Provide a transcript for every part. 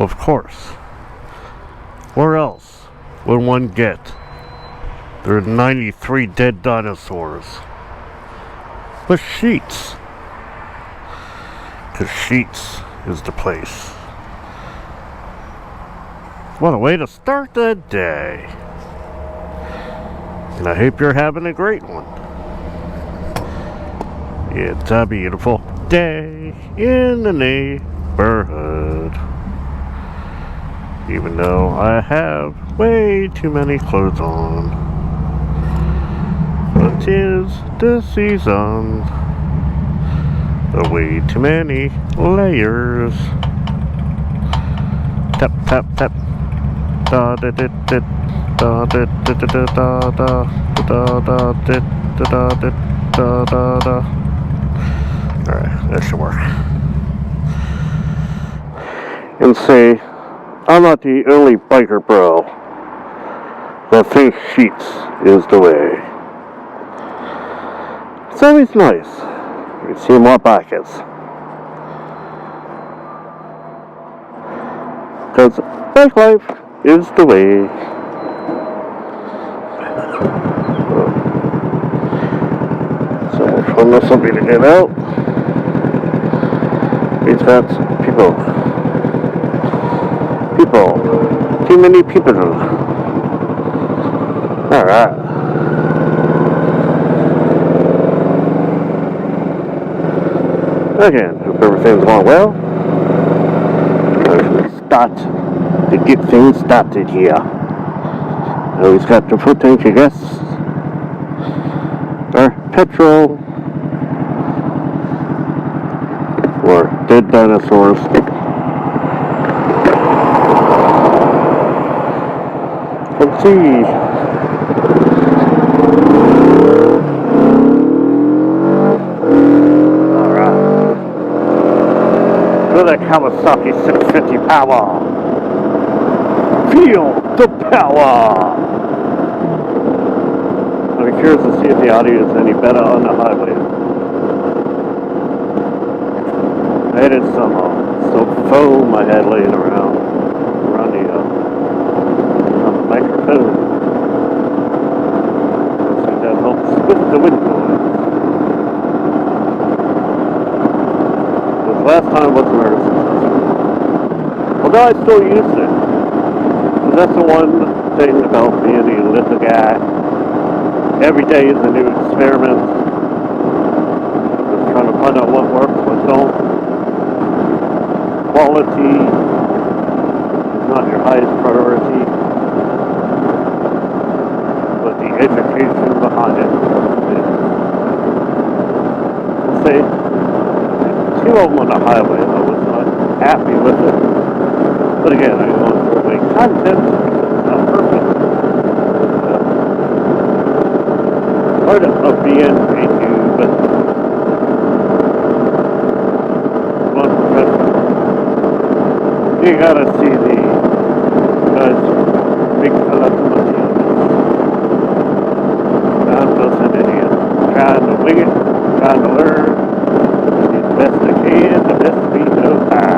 Of course. Where else would one get their 93 dead dinosaurs? But Sheets. Because Sheets is the place. What a way to start the day. And I hope you're having a great one. It's a beautiful day in the neighborhood. Even though I have way too many clothes on. But 'tis the season of way too many layers. Tap, tap, tap. Da da da da da da da da da da da da da da da da. Alright, that should work. And say, I'm not the only biker bro that thinks Sheets is the way. It's always nice to see more bikers. Because bike life is the way. So fun for somebody to get out. We've got people. Too many people. Alright. Again, hope everything's going well. Start to get things started here. Always got to put things, I guess. Or petrol. Or dead dinosaurs. Let's see. Alright. Look at that Kawasaki 650 power. Feel the power. I'm curious to see if the audio is any better on the highway. I had some foam I had laying around the on the microphone. So that helps with the wind noise. Because last time wasn't very successful. Although I still used it. Because that's the one thing about being a little guy. Every day is a new experiment. Just trying to find out what works, what don't. Quality is not your highest priority, but the education behind it is. We'll say, two of them on the highway, I was not happy with it. But again, I want to make content, it's not perfect. Part of being a new, but you gotta see the big fella to the team. I'm just an idiot. Trying to wing it, trying to learn. Do the best I can, the best we know how.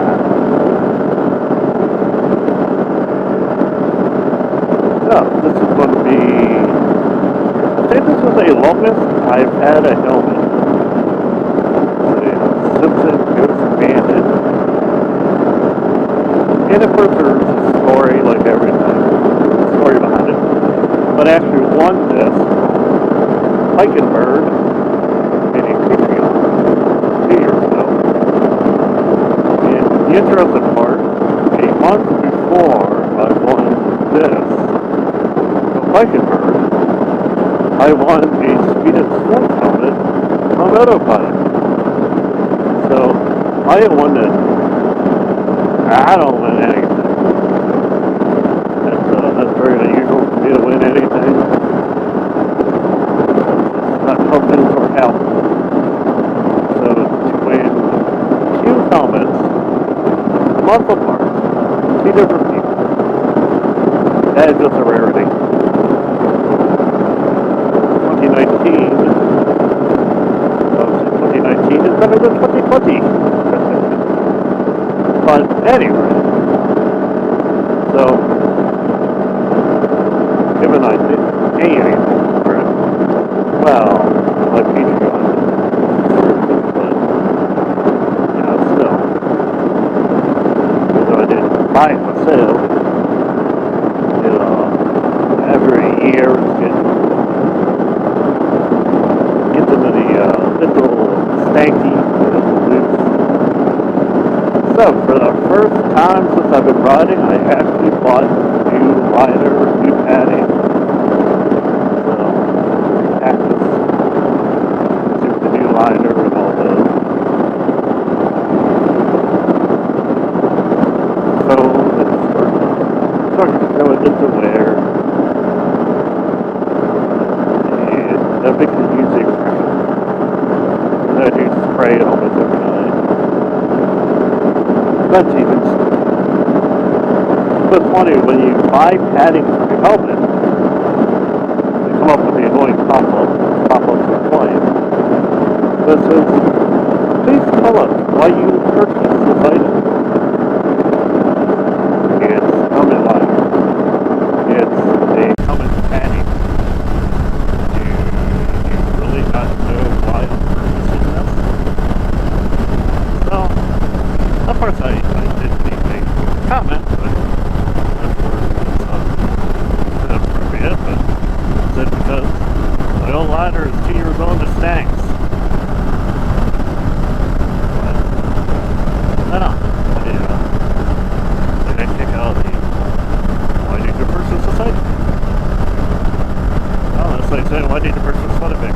So, this is going to be... I think this is the longest I've had a helmet. The Simpson Ghost Bandit. And of course there's a story like everything, a story behind it. But I actually won this Heikenberg in a Patreon 2 years ago. And the interesting part, a month before I won this, the Heikenberg, I won a Speed and Strength helmet on Autopilot. So I won it. I don't win anything. That's very unusual for me to win anything. It's not helping or help. So to win 2 helmets, a month apart, 2 different people, that is just a rarity. 2019, obviously 2019 is better than 2020. But anyway, So for the first time since I've been riding, I actually bought new liners, new padding. So practice with the new liner and all those. So it's starting to show it into wear. And that makes it easier. And I do spray it almost every night. But even it's funny when you buy padding for your helmet, they come up with the annoying pop-ups complaint that says, please tell us why you purchased this item. It's helmet liner. It's a helmet padding. You really got to know why I'm purchasing this. So, of course, I didn't make a comment, but of course it's inappropriate, but is it because my old liner is 2 years old and stinks? But, I don't know. Did I pick out the why need to purchase this item? Oh, that's like saying, why need to purchase sweater bag?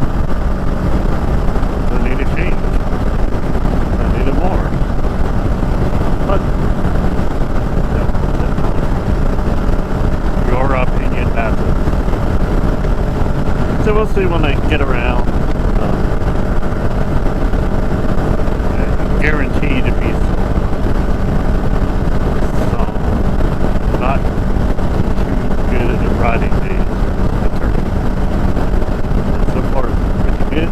I need a change. I needed more. But your opinion matters. So we'll see when I get around. I guarantee to be some not too good at riding days at Turkey. So far, pretty good.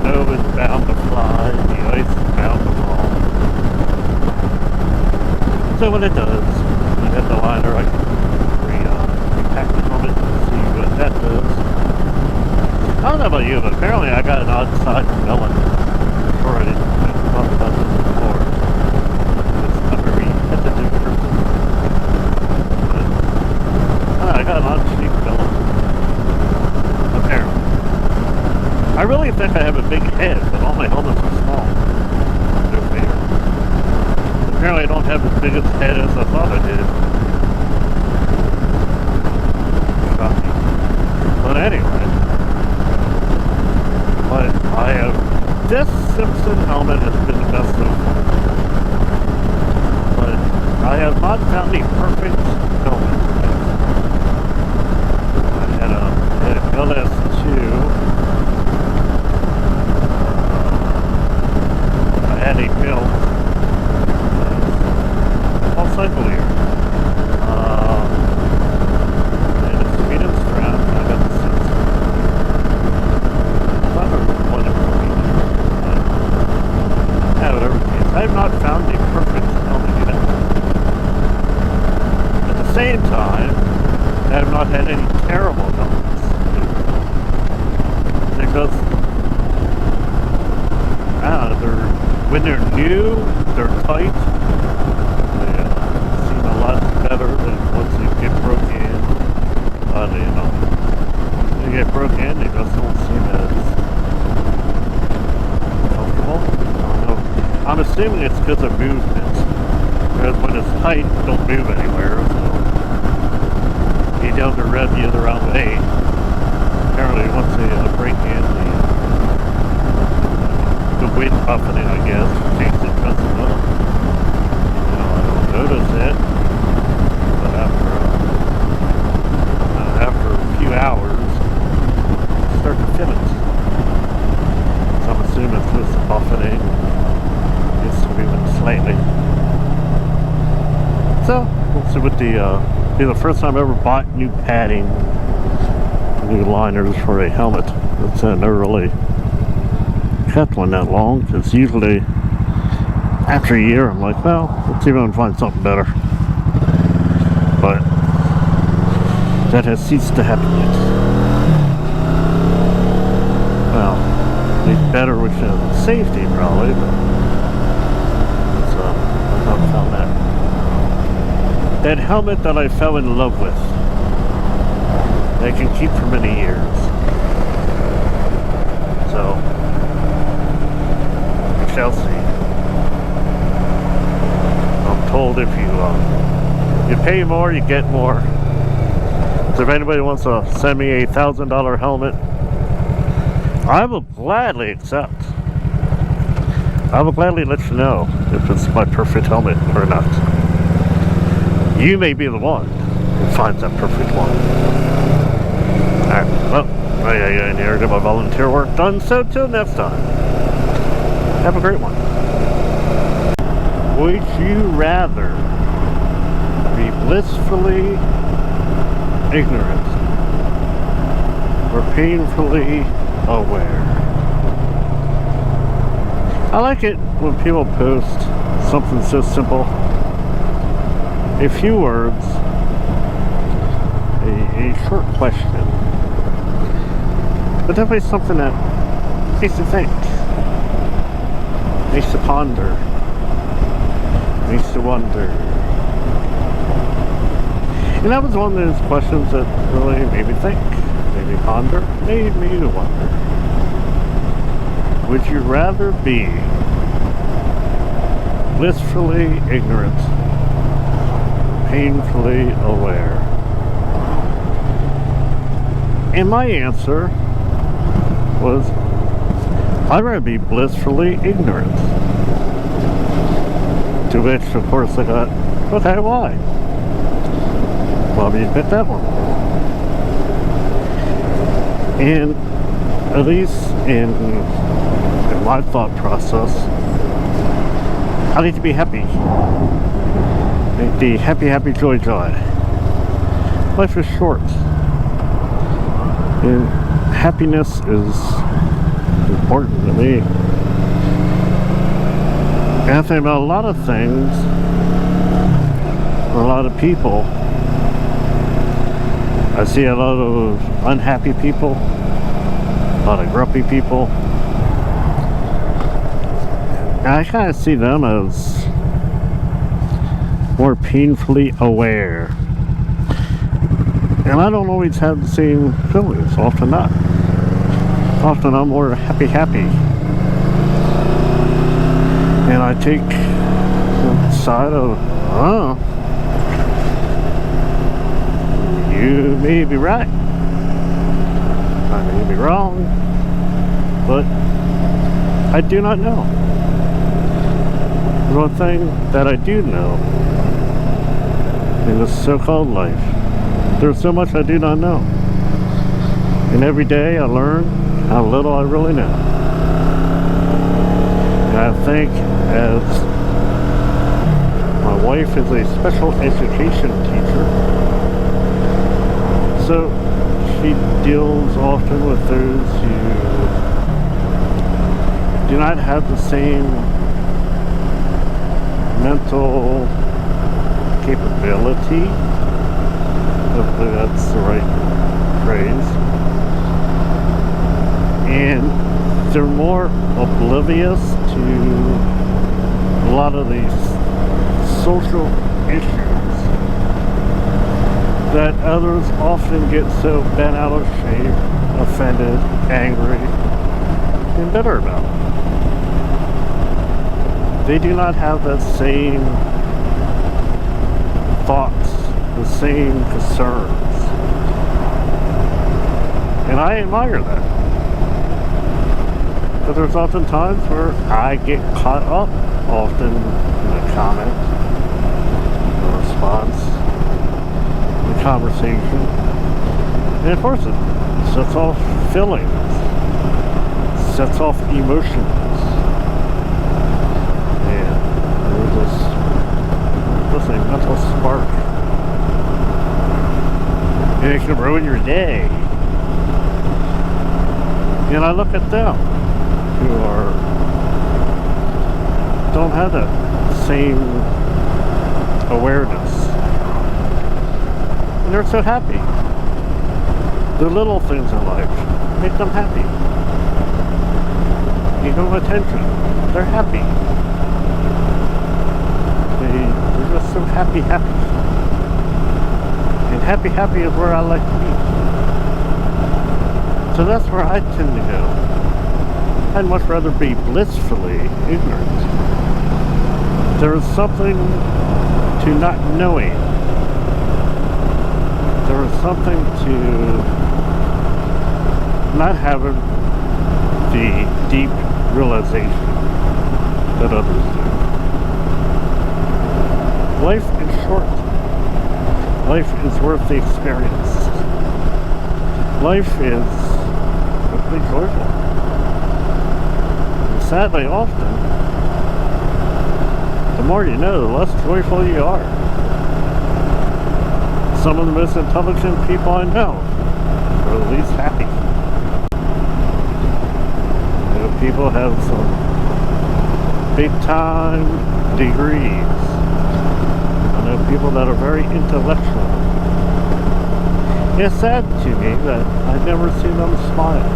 Snow is bound to fly, the ice is bound to fall. So when it does, I hit the liner, I can repack the helmet and see what that does. I don't know about you, but apparently I got an odd side melon. I'm sure I didn't talk about this before. It's not very tentative person. But I got an odd shaped melon. Apparently. I really think I have a big head, but all my helmets are small. No fair. Apparently I don't have as big a head as I thought I did. Shocking. But anyway. But I have... This Simpson helmet has been the best so far. But I have not found the perfect helmet. I had a LS2. I had a built all cycle here. And it's Sweden strap. I got the Simpson. I don't know what it would be. Whatever it is. I have not found the perfect helmet yet. At the same time, I have not had any terrible helmets. Because when they're new, they're tight. They seem a lot better than once you get broke in. When you get broke in, they just don't seem as comfortable. I don't know. I'm assuming it's because of movement. Because when it's tight, it don't move anywhere. So you don't have to rev the other way. Apparently, once they break in, the wind buffeting, I guess, changes it, messes it up. I don't notice it, but after a few hours, you start to feel it. So I'm assuming it's this buffeting, it's moving slightly. So we'll see what be the first time I ever bought new padding, new liners for a helmet. It's never really kept one that long, because usually after a year I'm like, well, let's see if I can find something better. But that has ceased to happen yet. Well, it's better with safety probably, but it's, I haven't found that helmet that I fell in love with. They can keep for many years. So we shall see. pay more, you get more. So if anybody wants to send me a $1,000 helmet, I will gladly accept. I will gladly let you know if it's my perfect helmet or not. You may be the one who finds that perfect one. Alright, well, I gotta get my volunteer work done, so till next time, have a great one. Would you rather be blissfully ignorant or painfully aware? I like it when people post something so simple, a few words, a short question, but definitely something that makes you think, makes you ponder, makes you wonder. And that was one of those questions that really made me think, made me ponder, made me wonder. Would you rather be blissfully ignorant, painfully aware? And my answer was, I'd rather be blissfully ignorant. To which, of course, I got, okay, why? Well, you pick that one. And at least in my thought process, I need to be happy. Be happy, happy, joy, joy. Life is short. And happiness is important to me. And I think about a lot of things, a lot of people. I see a lot of unhappy people, a lot of grumpy people. And I kind of see them as more painfully aware. And I don't always have the same feelings, often not. Often I'm more happy. And I take the side of, oh, you may be right, I may be wrong, but I do not know. One thing that I do know in this so-called life, there's so much I do not know. And every day I learn how little I really know. And I think as my wife is a special education teacher, so she deals often with those who do not have the same mental capability, hopefully that's the right phrase, and they're more oblivious to a lot of these social issues that others often get so bent out of shape, offended, angry, and bitter about. They do not have that same thoughts, the same concerns. And I admire that. But there's often times where I get caught up often in a comment, a response, a conversation. And of course it sets off feelings, sets off emotions. And there's this mental spark. And it can ruin your day. And I look at them who don't have that same awareness. And they're so happy. The little things in life make them happy. You give them attention, they're happy. They're just so happy. And happy is where I like to be. So that's where I tend to go. I'd much rather be blissfully ignorant. There is something to not knowing there was something to not having the deep realization that others do. Life is short. Life is worth the experience. Life is simply joyful. And sadly, often, the more you know, the less joyful you are. Some of the most intelligent people I know are the least happy. You know, people have some big time degrees. I know people that are very intellectual. It's sad to me that I never see them smile.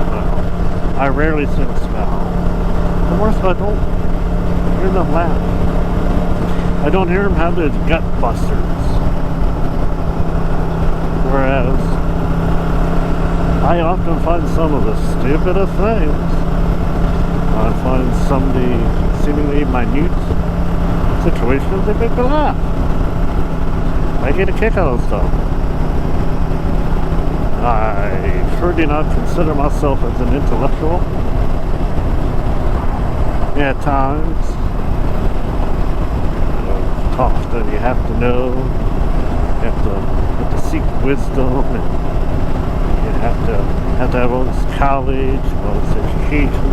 Well, I rarely see them smile. The worst, I don't hear them laugh. I don't hear them have those gut busters. Whereas I often find some of the stupidest things. I find some of the seemingly minute situations that make me laugh. I get a kick out of stuff. I sure do not consider myself as an intellectual. At times, talk that you have to know, you have to seek wisdom, and you have to have all this college, all this education.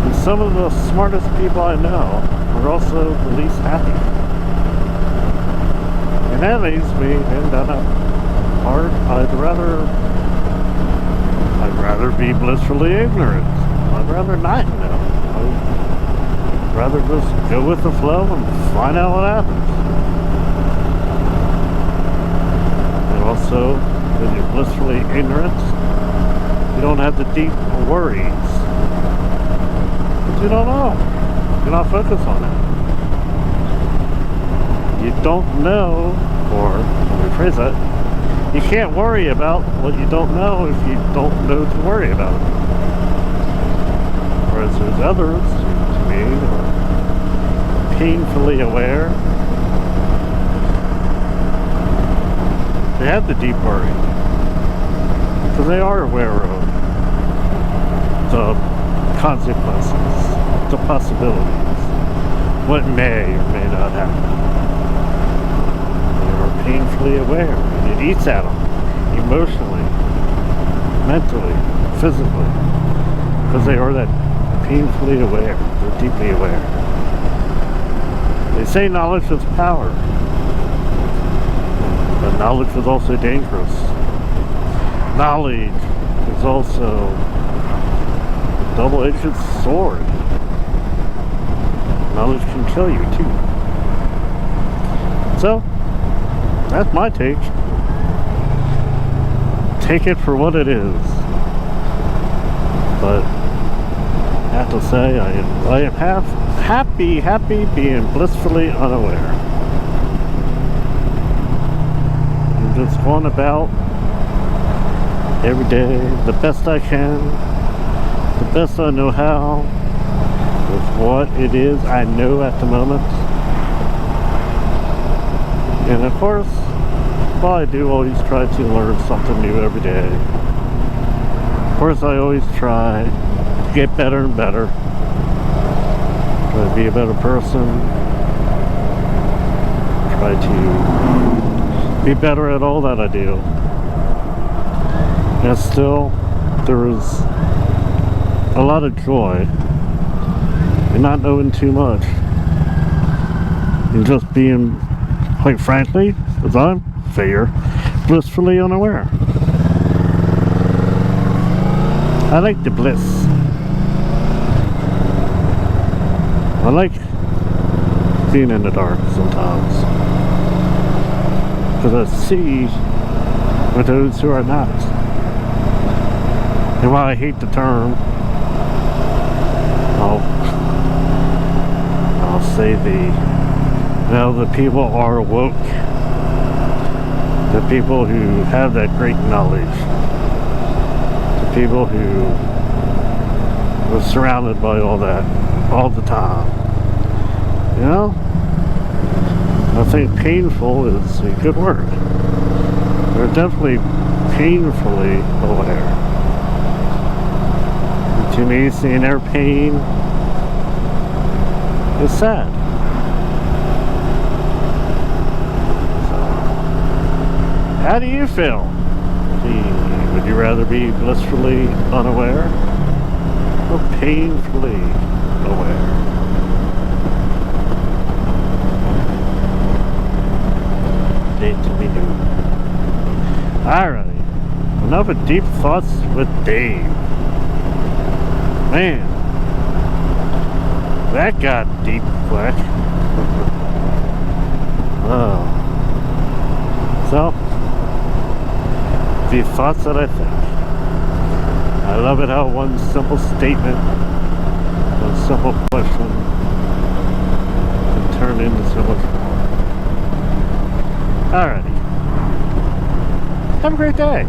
And some of the smartest people I know are also the least happy. And that leaves me in that part. I'd rather be blissfully ignorant. I'd rather not know. I'd rather just go with the flow and find out what happens. And also, when you're blissfully ignorant, you don't have the deep worries. But you don't know. You're not focused on it. You don't know, or let me rephrase that, you can't worry about what you don't know if you don't know to worry about it. Whereas there's others, to me, who are painfully aware. They have the deep worry. Because they are aware of the consequences, the possibilities, what may or may not happen. They are painfully aware, and it eats at them emotionally, mentally, physically, because they are that painfully aware. They're deeply aware. They say knowledge is power, but knowledge is also dangerous. Knowledge is also a double-edged sword. Knowledge can kill you too. So, that's my take. Take it for what it is. But I have to say, I am happy being blissfully unaware. I'm just going about every day the best I can, the best I know how, with what it is I know at the moment. And of course, well, I do always try to learn something new every day. Of course, I always try to get better and better. Try to be a better person. Try to be better at all that I do. And still, there is a lot of joy in not knowing too much. And just being, quite frankly, as I'm fair, blissfully unaware. I like the bliss. I like being in the dark sometimes, because I see with those who are not. And while I hate the term, I'll say the people are woke. The people who have that great knowledge. The people who were surrounded by all that all the time. You know? I think painful is a good word. They're definitely painfully aware. And to me, seeing their pain is sad. So, how do you feel? Would you rather be blissfully unaware or painfully aware? To be new. Alrighty. Enough of deep thoughts with Dave. Man. That got deep quick. Oh. So, the thoughts that I think. I love it how one simple statement, one simple question can turn into so much more. Alrighty. Have a great day.